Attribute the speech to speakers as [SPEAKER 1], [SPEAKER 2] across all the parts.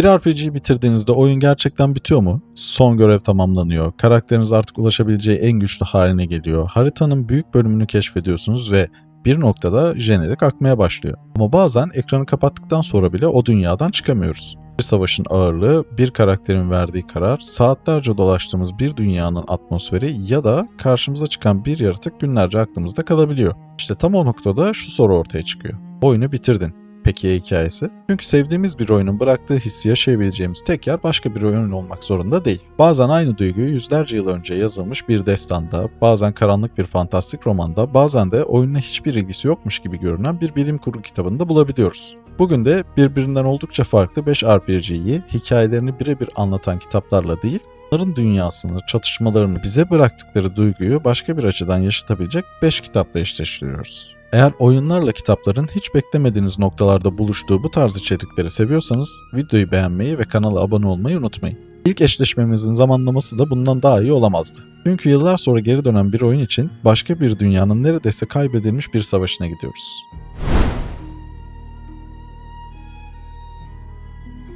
[SPEAKER 1] Bir RPG'yi bitirdiğinizde oyun gerçekten bitiyor mu? Son görev tamamlanıyor, karakteriniz artık ulaşabileceği en güçlü haline geliyor, haritanın büyük bölümünü keşfediyorsunuz ve bir noktada jenerik akmaya başlıyor. Ama bazen ekranı kapattıktan sonra bile o dünyadan çıkamıyoruz. Bir savaşın ağırlığı, bir karakterin verdiği karar, saatlerce dolaştığımız bir dünyanın atmosferi ya da karşımıza çıkan bir yaratık günlerce aklımızda kalabiliyor. İşte tam o noktada şu soru ortaya çıkıyor. Oyunu bitirdin. Peki ya hikayesi? Çünkü sevdiğimiz bir oyunun bıraktığı hissi yaşayabileceğimiz tek yer başka bir oyun olmak zorunda değil. Bazen aynı duyguyu yüzlerce yıl önce yazılmış bir destanda, bazen karanlık bir fantastik romanda, bazen de oyunla hiçbir ilgisi yokmuş gibi görünen bir bilim kurgu kitabında bulabiliyoruz. Bugün de birbirinden oldukça farklı 5 RPG'yi hikayelerini birebir anlatan kitaplarla değil, onların dünyasını, çatışmalarını, bize bıraktıkları duyguyu başka bir açıdan yaşatabilecek 5 kitapla eşleştiriyoruz. Eğer oyunlarla kitapların hiç beklemediğiniz noktalarda buluştuğu bu tarz içerikleri seviyorsanız videoyu beğenmeyi ve kanala abone olmayı unutmayın. İlk eşleşmemizin zamanlaması da bundan daha iyi olamazdı. Çünkü yıllar sonra geri dönen bir oyun için başka bir dünyanın neredeyse kaybedilmiş bir savaşına gidiyoruz.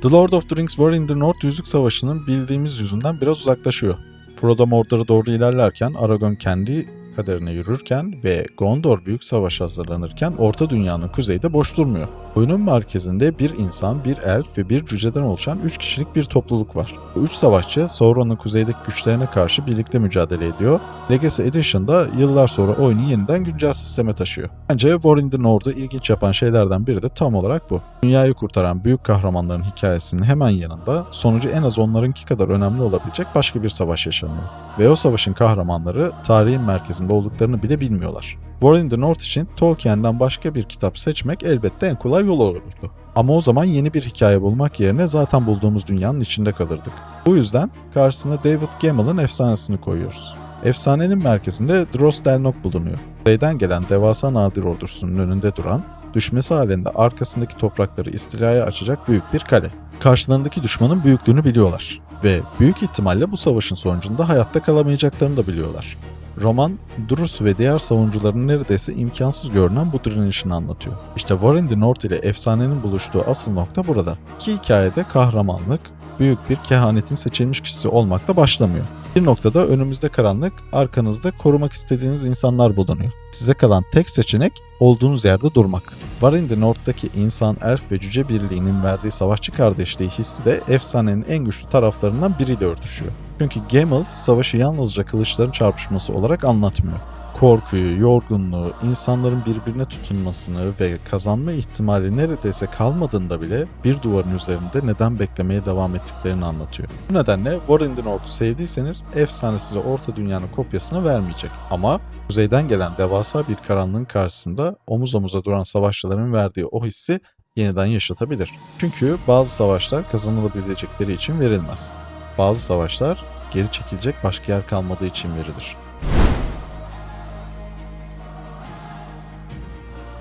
[SPEAKER 1] The Lord of the Rings War in the North Yüzük Savaşı'nın bildiğimiz yüzünden biraz uzaklaşıyor. Frodo Mordor'a doğru ilerlerken, Aragorn kendi kaderine yürürken ve Gondor büyük savaşa hazırlanırken Orta Dünya'nın kuzeyde boş durmuyor. Oyunun merkezinde bir insan, bir elf ve bir cüceden oluşan 3 kişilik bir topluluk var. Bu 3 savaşçı Sauron'un kuzeydeki güçlerine karşı birlikte mücadele ediyor. Legacy Edition'da yıllar sonra oyunu yeniden güncel sisteme taşıyor. Bence War in the North'u ilginç yapan şeylerden biri de tam olarak bu. Dünyayı kurtaran büyük kahramanların hikayesinin hemen yanında sonucu en az onlarınki kadar önemli olabilecek başka bir savaş yaşanıyor. Ve o savaşın kahramanları tarihin merkezinde olduklarını bile bilmiyorlar. War in the North için Tolkien'den başka bir kitap seçmek elbette en kolay yol olurdu. Ama o zaman yeni bir hikaye bulmak yerine zaten bulduğumuz dünyanın içinde kalırdık. Bu yüzden karşısına David Gemmell'ın efsanesini koyuyoruz. Efsanenin merkezinde Dros Delnok bulunuyor. Kuzeyden gelen devasa nadir ordusunun önünde duran, düşmesi halinde arkasındaki toprakları istilaya açacak büyük bir kale. Karşılarındaki düşmanın büyüklüğünü biliyorlar ve büyük ihtimalle bu savaşın sonucunda hayatta kalamayacaklarını da biliyorlar. Roman, Durus ve diğer savunucuların neredeyse imkansız görünen bu direnişini anlatıyor. İşte War in the North ile efsanenin buluştuğu asıl nokta burada. İki hikayede kahramanlık, büyük bir kehanetin seçilmiş kişisi olmakla başlamıyor. Bir noktada önümüzde karanlık, arkanızda korumak istediğiniz insanlar bulunuyor. Size kalan tek seçenek olduğunuz yerde durmak. War in the North'taki insan, elf ve cüce birliğinin verdiği savaşçı kardeşliği hissi de efsanenin en güçlü taraflarından biriyle örtüşüyor. Çünkü Gemmell savaşı yalnızca kılıçların çarpışması olarak anlatmıyor. Korkuyu, yorgunluğu, insanların birbirine tutunmasını ve kazanma ihtimali neredeyse kalmadığında bile bir duvarın üzerinde neden beklemeye devam ettiklerini anlatıyor. Bu nedenle War in the North'u sevdiyseniz efsane size Orta Dünya'nın kopyasını vermeyecek. Ama kuzeyden gelen devasa bir karanlığın karşısında omuz omuza duran savaşçıların verdiği o hissi yeniden yaşatabilir. Çünkü bazı savaşlar kazanılabilecekleri için verilmez. Bazı savaşlar geri çekilecek başka yer kalmadığı için verilir.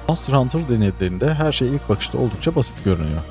[SPEAKER 1] Monster Hunter deneylerinde her şey ilk bakışta oldukça basit görünüyor.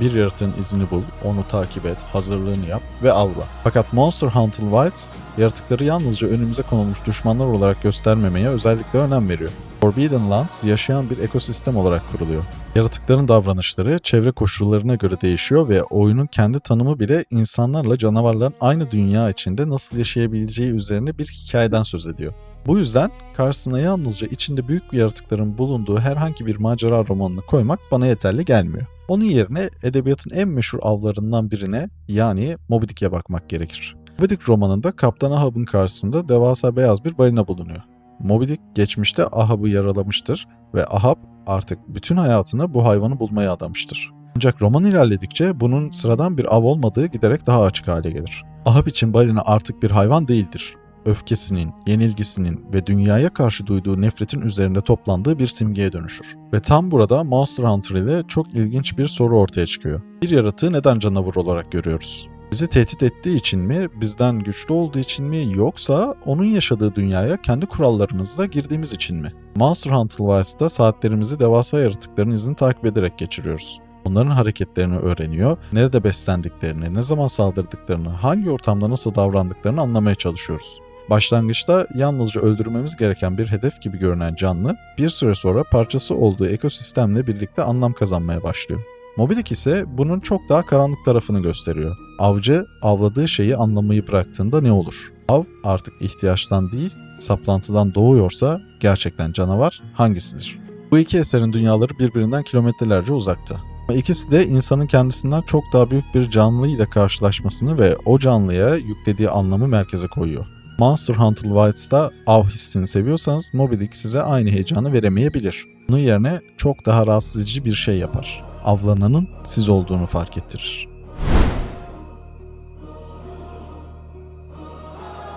[SPEAKER 1] Bir yaratığın izini bul, onu takip et, hazırlığını yap ve avla. Fakat Monster Hunter Wilds, yaratıkları yalnızca önümüze konulmuş düşmanlar olarak göstermemeye özellikle önem veriyor. Forbidden Lands yaşayan bir ekosistem olarak kuruluyor. Yaratıkların davranışları çevre koşullarına göre değişiyor ve oyunun kendi tanımı bile insanlarla canavarların aynı dünya içinde nasıl yaşayabileceği üzerine bir hikayeden söz ediyor. Bu yüzden karşısına yalnızca içinde büyük yaratıkların bulunduğu herhangi bir macera romanını koymak bana yeterli gelmiyor. Onun yerine edebiyatın en meşhur avlarından birine, yani Moby Dick'e bakmak gerekir. Moby Dick romanında Kaptan Ahab'ın karşısında devasa beyaz bir balina bulunuyor. Moby Dick geçmişte Ahab'ı yaralamıştır ve Ahab artık bütün hayatını bu hayvanı bulmaya adamıştır. Ancak roman ilerledikçe bunun sıradan bir av olmadığı giderek daha açık hale gelir. Ahab için balina artık bir hayvan değildir. Öfkesinin, yenilgisinin ve dünyaya karşı duyduğu nefretin üzerinde toplandığı bir simgeye dönüşür. Ve tam burada Monster Hunter ile çok ilginç bir soru ortaya çıkıyor. Bir yaratığı neden canavar olarak görüyoruz? Bizi tehdit ettiği için mi, bizden güçlü olduğu için mi, yoksa onun yaşadığı dünyaya kendi kurallarımızla girdiğimiz için mi? Monster Hunter Wilds'da saatlerimizi devasa yaratıkların izini takip ederek geçiriyoruz. Onların hareketlerini öğreniyor, nerede beslendiklerini, ne zaman saldırdıklarını, hangi ortamda nasıl davrandıklarını anlamaya çalışıyoruz. Başlangıçta yalnızca öldürmemiz gereken bir hedef gibi görünen canlı, bir süre sonra parçası olduğu ekosistemle birlikte anlam kazanmaya başlıyor. Moby Dick ise bunun çok daha karanlık tarafını gösteriyor. Avcı avladığı şeyi anlamayı bıraktığında ne olur? Av artık ihtiyaçtan değil, saplantıdan doğuyorsa gerçekten canavar hangisidir? Bu iki eserin dünyaları birbirinden kilometrelerce uzakta. Ama ikisi de insanın kendisinden çok daha büyük bir canlıyla karşılaşmasını ve o canlıya yüklediği anlamı merkeze koyuyor. Monster Hunter Wilds'da av hissini seviyorsanız Moby Dick size aynı heyecanı veremeyebilir. Bunun yerine çok daha rahatsız edici bir şey yapar. Avlananın siz olduğunu fark ettirir.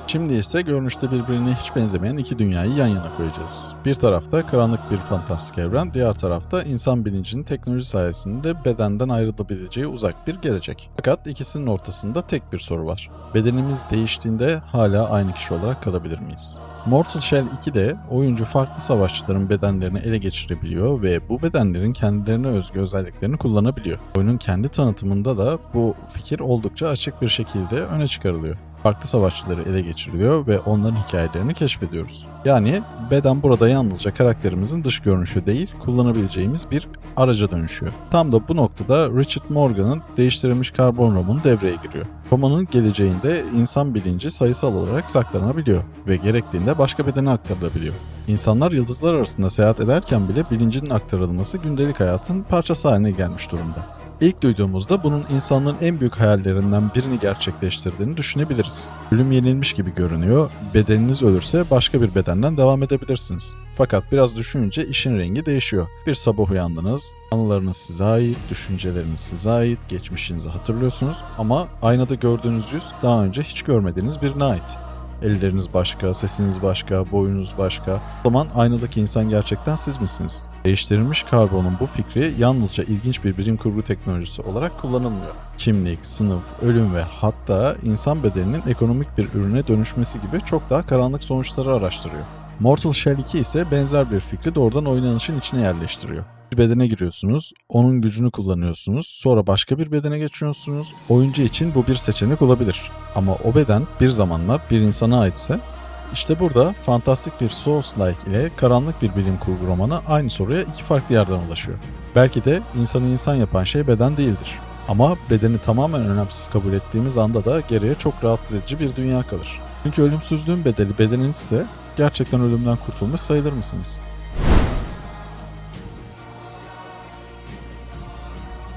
[SPEAKER 1] Şimdi ise görünüşte birbirine hiç benzemeyen iki dünyayı yan yana koyacağız. Bir tarafta karanlık bir fantastik evren, diğer tarafta insan bilincinin teknoloji sayesinde bedenden ayrılabileceği uzak bir gelecek. Fakat ikisinin ortasında tek bir soru var. Bedenimiz değiştiğinde hala aynı kişi olarak kalabilir miyiz? Mortal Shell 2'de oyuncu farklı savaşçıların bedenlerini ele geçirebiliyor ve bu bedenlerin kendilerine özgü özelliklerini kullanabiliyor. Oyunun kendi tanıtımında da bu fikir oldukça açık bir şekilde öne çıkarılıyor. Farklı savaşçıları ele geçiriliyor ve onların hikayelerini keşfediyoruz. Yani beden burada yalnızca karakterimizin dış görünüşü değil, kullanabileceğimiz bir araca dönüşüyor. Tam da bu noktada Richard Morgan'ın değiştirilmiş karbon romanı devreye giriyor. Romanın geleceğinde insan bilinci sayısal olarak saklanabiliyor ve gerektiğinde başka bedene aktarılabiliyor. İnsanlar yıldızlar arasında seyahat ederken bile bilincinin aktarılması gündelik hayatın parçası haline gelmiş durumda. İlk duyduğumuzda bunun insanlığın en büyük hayallerinden birini gerçekleştirdiğini düşünebiliriz. Ölüm yenilmiş gibi görünüyor, bedeniniz ölürse başka bir bedenden devam edebilirsiniz. Fakat biraz düşününce işin rengi değişiyor. Bir sabah uyandınız, anılarınız size ait, düşünceleriniz size ait, geçmişinizi hatırlıyorsunuz ama aynada gördüğünüz yüz daha önce hiç görmediğiniz birine ait. Elleriniz başka, sesiniz başka, boyunuz başka. O zaman aynadaki insan gerçekten siz misiniz? Değiştirilmiş karbonun bu fikri yalnızca ilginç bir bilim kurgu teknolojisi olarak kullanılmıyor. Kimlik, sınıf, ölüm ve hatta insan bedeninin ekonomik bir ürüne dönüşmesi gibi çok daha karanlık sonuçları araştırıyor. Mortal Shell 2 ise benzer bir fikri doğrudan oynanışın içine yerleştiriyor. Bir bedene giriyorsunuz, onun gücünü kullanıyorsunuz, sonra başka bir bedene geçiyorsunuz. Oyuncu için bu bir seçenek olabilir. Ama o beden bir zamanlar bir insana aitse, işte burada fantastik bir Souls-like ile karanlık bir bilim kurgu romanı aynı soruya iki farklı yerden ulaşıyor. Belki de insanı insan yapan şey beden değildir. Ama bedeni tamamen önemsiz kabul ettiğimiz anda da geriye çok rahatsız edici bir dünya kalır. Çünkü ölümsüzlüğün bedeli bedeninizse gerçekten ölümden kurtulmuş sayılır mısınız?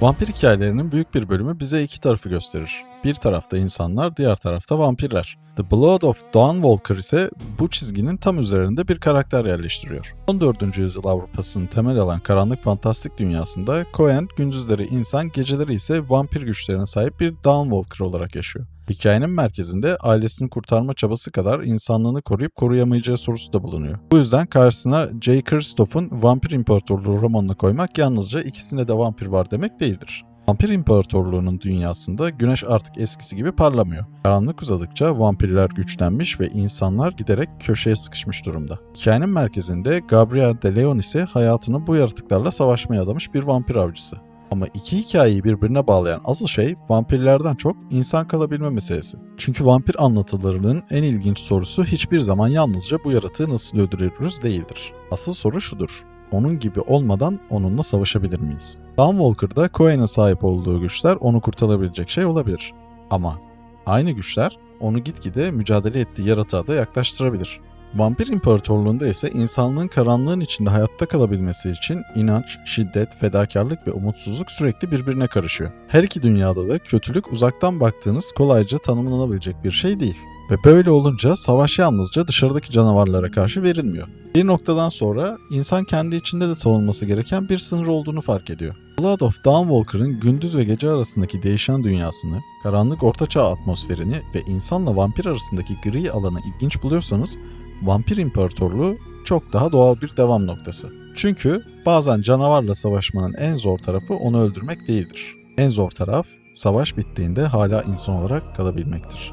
[SPEAKER 1] Vampir hikayelerinin büyük bir bölümü bize iki tarafı gösterir. Bir tarafta insanlar, diğer tarafta vampirler. The Blood of Dawnwalker ise bu çizginin tam üzerinde bir karakter yerleştiriyor. 14. yüzyıl Avrupa'sını temel alan karanlık fantastik dünyasında Cohen gündüzleri insan, geceleri ise vampir güçlerine sahip bir Dawnwalker olarak yaşıyor. Hikayenin merkezinde ailesini kurtarma çabası kadar insanlığını koruyup koruyamayacağı sorusu da bulunuyor. Bu yüzden karşısına J. Kristoff'un Vampir İmparatorluğu romanını koymak yalnızca ikisinde de vampir var demek değildir. Vampir İmparatorluğu'nun dünyasında güneş artık eskisi gibi parlamıyor. Karanlık uzadıkça vampirler güçlenmiş ve insanlar giderek köşeye sıkışmış durumda. Hikayenin merkezinde Gabriel de Leon ise hayatını bu yaratıklarla savaşmaya adamış bir vampir avcısı. Ama iki hikayeyi birbirine bağlayan asıl şey vampirlerden çok insan kalabilme meselesi. Çünkü vampir anlatılarının en ilginç sorusu hiçbir zaman yalnızca bu yaratığı nasıl öldürürüz değildir. Asıl soru şudur: onun gibi olmadan onunla savaşabilir miyiz? Dawnwalker'da Cohen'in sahip olduğu güçler onu kurtarabilecek şey olabilir. Ama aynı güçler onu gitgide mücadele ettiği yaratığa da yaklaştırabilir. Vampir İmparatorluğu'nda ise insanlığın karanlığın içinde hayatta kalabilmesi için inanç, şiddet, fedakarlık ve umutsuzluk sürekli birbirine karışıyor. Her iki dünyada da kötülük uzaktan baktığınız kolayca tanımlanabilecek bir şey değil. Ve böyle olunca savaş yalnızca dışarıdaki canavarlara karşı verilmiyor. Bir noktadan sonra insan kendi içinde de savunması gereken bir sınır olduğunu fark ediyor. Blood of Dawnwalker'ın gündüz ve gece arasındaki değişen dünyasını, karanlık ortaçağ atmosferini ve insanla vampir arasındaki gri alanı ilginç buluyorsanız, Vampir İmparatorluğu çok daha doğal bir devam noktası. Çünkü bazen canavarla savaşmanın en zor tarafı onu öldürmek değildir. En zor taraf, savaş bittiğinde hala insan olarak kalabilmektir.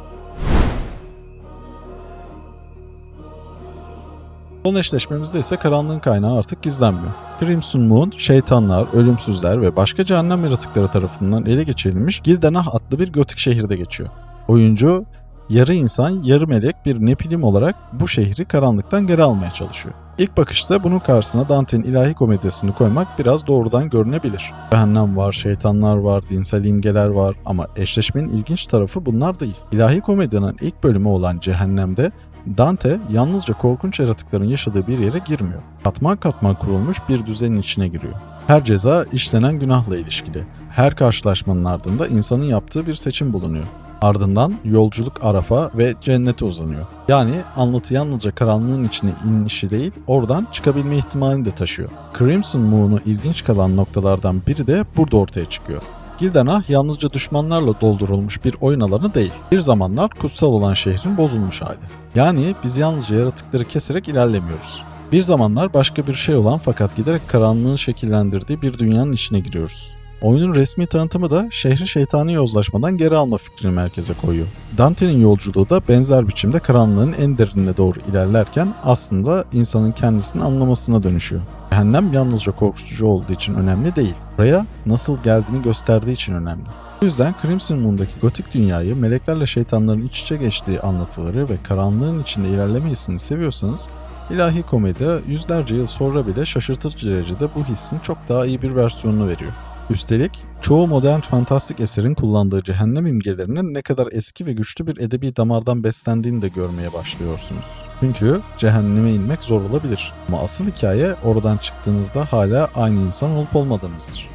[SPEAKER 1] Son eşleşmemizde ise karanlığın kaynağı artık gizlenmiyor. Crimson Moon, şeytanlar, ölümsüzler ve başka cehennem yaratıkları tarafından ele geçirilmiş Gildenah adlı bir gotik şehirde geçiyor. Oyuncu, yarı insan, yarı melek bir Nephilim olarak bu şehri karanlıktan geri almaya çalışıyor. İlk bakışta bunun karşısına Dante'nin ilahi komedisini koymak biraz doğrudan görünebilir. Cehennem var, şeytanlar var, dinsel imgeler var ama eşleşmenin ilginç tarafı bunlar değil. İlahi komedinin ilk bölümü olan Cehennem'de Dante yalnızca korkunç yaratıkların yaşadığı bir yere girmiyor. Katman katman kurulmuş bir düzenin içine giriyor. Her ceza işlenen günahla ilişkili. Her karşılaşmanın ardında insanın yaptığı bir seçim bulunuyor. Ardından yolculuk Araf'a ve cennete uzanıyor. Yani anlatı yalnızca karanlığın içine inişi değil, oradan çıkabilme ihtimalini de taşıyor. Crimson Moon'u ilginç kalan noktalardan biri de burada ortaya çıkıyor. Gildenah yalnızca düşmanlarla doldurulmuş bir oyun alanı değil. Bir zamanlar kutsal olan şehrin bozulmuş hali. Yani biz yalnızca yaratıkları keserek ilerlemiyoruz. Bir zamanlar başka bir şey olan fakat giderek karanlığın şekillendirdiği bir dünyanın içine giriyoruz. Oyunun resmi tanıtımı da şehri şeytani yozlaşmadan geri alma fikrini merkeze koyuyor. Dante'nin yolculuğu da benzer biçimde karanlığın en derinine doğru ilerlerken aslında insanın kendisini anlamasına dönüşüyor. Cehennem yalnızca korkutucu olduğu için önemli değil. Buraya nasıl geldiğini gösterdiği için önemli. Bu yüzden Crimson Moon'daki gotik dünyayı, meleklerle şeytanların iç içe geçtiği anlatıları ve karanlığın içinde ilerleme hissini seviyorsanız, ilahi komedi yüzlerce yıl sonra bile şaşırtıcı derecede bu hissin çok daha iyi bir versiyonunu veriyor. Üstelik çoğu modern fantastik eserin kullandığı cehennem imgelerinin ne kadar eski ve güçlü bir edebi damardan beslendiğini de görmeye başlıyorsunuz. Çünkü cehenneme inmek zor olabilir ama asıl hikaye oradan çıktığınızda hala aynı insan olup olmadığınızdır.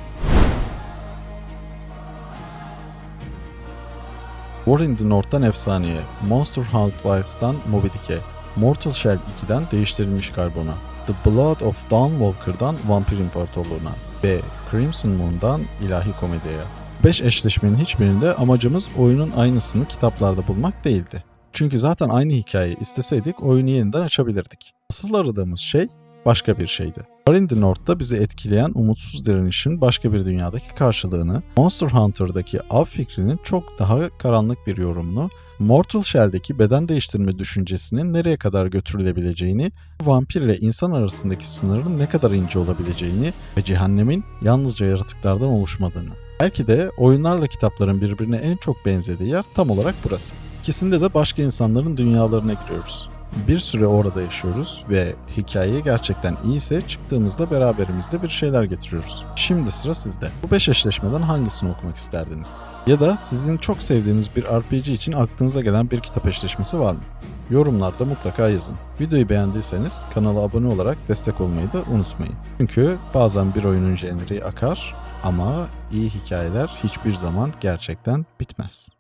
[SPEAKER 1] War in the North'tan efsaneye, Monster Hunt Wilds'tan Moby Dick'e, Mortal Shell 2'den değiştirilmiş karbona, The Blood of Dawnwalker'dan Vampir İmparatorluğu'na ve Crimson Moon'dan ilahi komediye. 5 eşleşmenin hiçbirinde amacımız oyunun aynısını kitaplarda bulmak değildi. Çünkü zaten aynı hikayeyi isteseydik oyunu yeniden açabilirdik. Asıl aradığımız şey başka bir şeydi. War in the North'ta bizi etkileyen umutsuz direnişin başka bir dünyadaki karşılığını, Monster Hunter'daki av fikrinin çok daha karanlık bir yorumunu, Mortal Shell'deki beden değiştirme düşüncesinin nereye kadar götürülebileceğini, vampir ile insan arasındaki sınırın ne kadar ince olabileceğini ve cehennemin yalnızca yaratıklardan oluşmadığını. Belki de oyunlarla kitapların birbirine en çok benzediği yer tam olarak burası. İkisinde de başka insanların dünyalarına giriyoruz. Bir süre orada yaşıyoruz ve hikaye gerçekten iyiyse çıktığımızda beraberimizde bir şeyler getiriyoruz. Şimdi sıra sizde. Bu 5 eşleşmeden hangisini okumak isterdiniz? Ya da sizin çok sevdiğiniz bir RPG için aklınıza gelen bir kitap eşleşmesi var mı? Yorumlarda mutlaka yazın. Videoyu beğendiyseniz kanala abone olarak destek olmayı da unutmayın. Çünkü bazen bir oyunun jeneriği akar ama iyi hikayeler hiçbir zaman gerçekten bitmez.